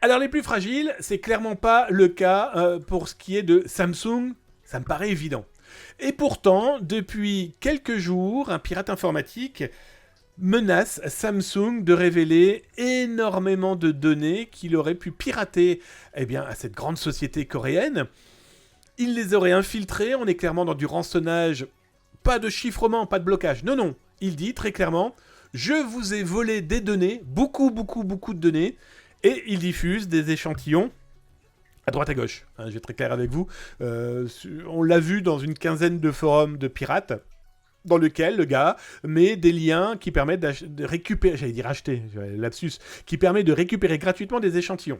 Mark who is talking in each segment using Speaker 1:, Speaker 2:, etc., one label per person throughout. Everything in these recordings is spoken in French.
Speaker 1: Alors les plus fragiles, c'est clairement pas le cas pour ce qui est de Samsung, ça me paraît évident. Et pourtant, depuis quelques jours, un pirate informatique menace Samsung de révéler énormément de données qu'il aurait pu pirater à cette grande société coréenne. Il les aurait infiltrées, on est clairement dans du rançonnage, pas de chiffrement, pas de blocage. Non, non, il dit très clairement, je vous ai volé des données, beaucoup, beaucoup, beaucoup de données, et il diffuse des échantillons à droite à gauche. Hein, je vais être très clair avec vous. On l'a vu dans une quinzaine de forums de pirates, dans lequel le gars met des liens qui permettent de récupérer, j'allais dire acheter, lapsus, qui permet de récupérer gratuitement des échantillons.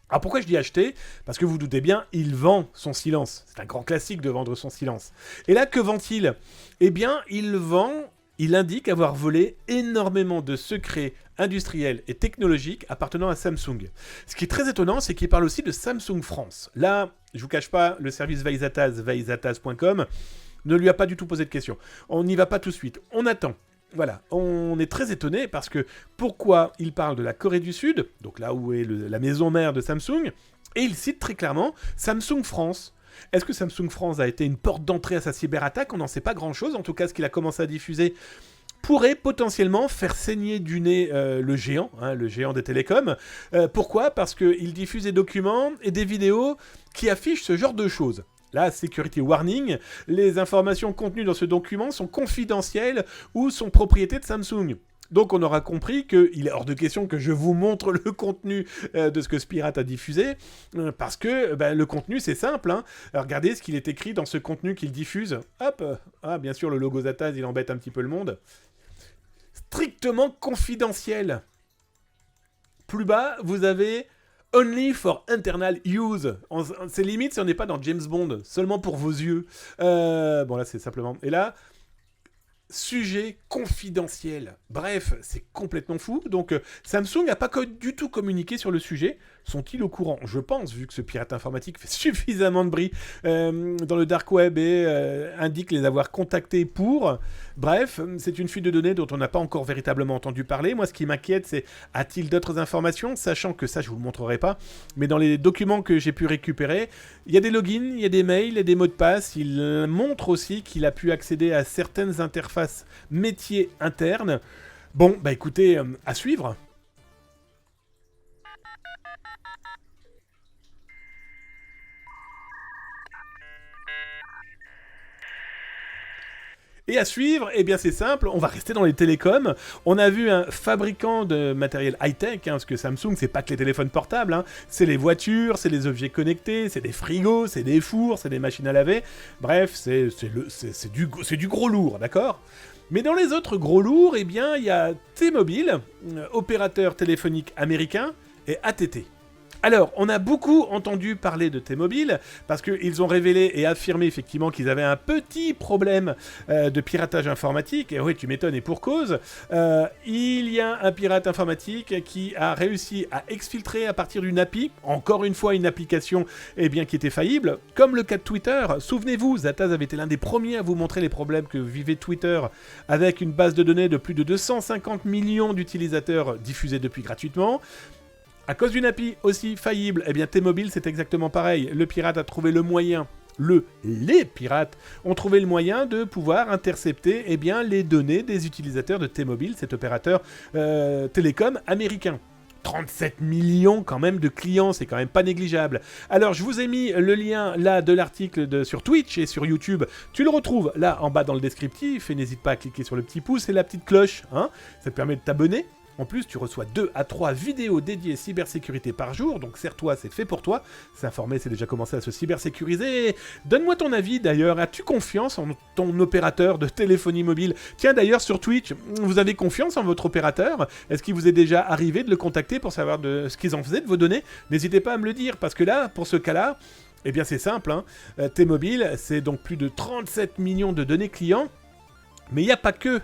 Speaker 1: Alors pourquoi je dis acheter ? Parce que vous doutez bien, il vend son silence. C'est un grand classique de vendre son silence. Et là, que vend-il ? Eh bien, il indique avoir volé énormément de secrets industriels et technologiques appartenant à Samsung. Ce qui est très étonnant, c'est qu'il parle aussi de Samsung France. Là, je vous cache pas, le service vaisataz.com ne lui a pas du tout posé de questions. On n'y va pas tout de suite. On attend. Voilà, on est très étonné parce que pourquoi il parle de la Corée du Sud, donc là où est la maison mère de Samsung, et il cite très clairement Samsung France. Est-ce que Samsung France a été une porte d'entrée à sa cyberattaque ? On n'en sait pas grand-chose. En tout cas, ce qu'il a commencé à diffuser pourrait potentiellement faire saigner du nez le géant des télécoms. Pourquoi ? Parce qu'il diffuse des documents et des vidéos qui affichent ce genre de choses. Là, security warning, les informations contenues dans ce document sont confidentielles ou sont propriété de Samsung. Donc on aura compris qu'il est hors de question que je vous montre le contenu de ce que ce pirate a diffusé, parce que le contenu c'est simple. Hein. Alors, regardez ce qu'il est écrit dans ce contenu qu'il diffuse. Hop, bien sûr le logo Zataz il embête un petit peu le monde. Strictement confidentiel. Plus bas, vous avez Only for internal use. C'est limite si on n'est pas dans James Bond, seulement pour vos yeux. Bon là c'est simplement... Et là, sujet confidentiel. Bref, c'est complètement fou. Donc Samsung n'a pas du tout communiqué sur le sujet. Sont-ils au courant ? Je pense, vu que ce pirate informatique fait suffisamment de bruit dans le dark web et indique les avoir contactés pour... Bref, c'est une fuite de données dont on n'a pas encore véritablement entendu parler. Moi, ce qui m'inquiète, c'est a-t-il d'autres informations ? Sachant que ça, je ne vous le montrerai pas. Mais dans les documents que j'ai pu récupérer, il y a des logins, il y a des mails et des mots de passe. Il montre aussi qu'il a pu accéder à certaines interfaces métiers internes. Bon, écoutez, à suivre. Et à suivre, c'est simple, on va rester dans les télécoms. On a vu un fabricant de matériel high-tech, parce que Samsung, c'est pas que les téléphones portables, c'est les voitures, c'est les objets connectés, c'est des frigos, c'est des fours, c'est des machines à laver. Bref, c'est du gros lourd, d'accord ? Mais dans les autres gros lourds, il y a T-Mobile, opérateur téléphonique américain, et AT&T. Alors, on a beaucoup entendu parler de T-Mobile, parce qu'ils ont révélé et affirmé effectivement qu'ils avaient un petit problème de piratage informatique, et oui, tu m'étonnes, et pour cause. Il y a un pirate informatique qui a réussi à exfiltrer à partir d'une API, encore une fois une application qui était faillible, comme le cas de Twitter. Souvenez-vous, Zataz avait été l'un des premiers à vous montrer les problèmes que vivait Twitter, avec une base de données de plus de 250 millions d'utilisateurs diffusés depuis gratuitement. À cause d'une API aussi faillible, T-Mobile c'est exactement pareil. Le pirate a trouvé le moyen, les pirates ont trouvé le moyen de pouvoir intercepter les données des utilisateurs de T-Mobile, cet opérateur télécom américain. 37 millions quand même de clients, c'est quand même pas négligeable. Alors je vous ai mis le lien là de l'article sur Twitch et sur YouTube. Tu le retrouves là en bas dans le descriptif et n'hésite pas à cliquer sur le petit pouce et la petite cloche. Ça te permet de t'abonner. En plus, tu reçois 2 à 3 vidéos dédiées cybersécurité par jour, donc serre-toi, c'est fait pour toi. S'informer, c'est déjà commencé à se cybersécuriser. Donne-moi ton avis d'ailleurs, as-tu confiance en ton opérateur de téléphonie mobile ? Tiens d'ailleurs, sur Twitch, vous avez confiance en votre opérateur ? Est-ce qu'il vous est déjà arrivé de le contacter pour savoir de ce qu'ils en faisaient de vos données ? N'hésitez pas à me le dire, parce que là, pour ce cas-là, c'est simple, T-Mobile, c'est donc plus de 37 millions de données clients, mais il n'y a pas que...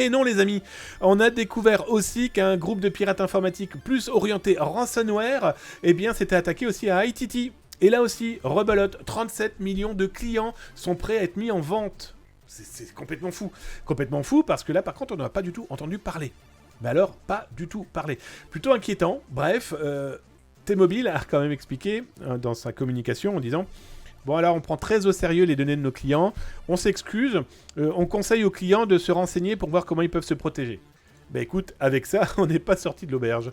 Speaker 1: Et non les amis, on a découvert aussi qu'un groupe de pirates informatiques plus orienté ransomware, s'était attaqué aussi à ITT. Et là aussi, rebelote, 37 millions de clients sont prêts à être mis en vente. C'est complètement fou. Complètement fou parce que là par contre on n'a pas du tout entendu parler. Mais alors, pas du tout parler. Plutôt inquiétant, bref... T-Mobile a quand même expliqué dans sa communication en disant bon alors on prend très au sérieux les données de nos clients, on s'excuse, on conseille aux clients de se renseigner pour voir comment ils peuvent se protéger. Bah écoute, avec ça, on n'est pas sorti de l'auberge.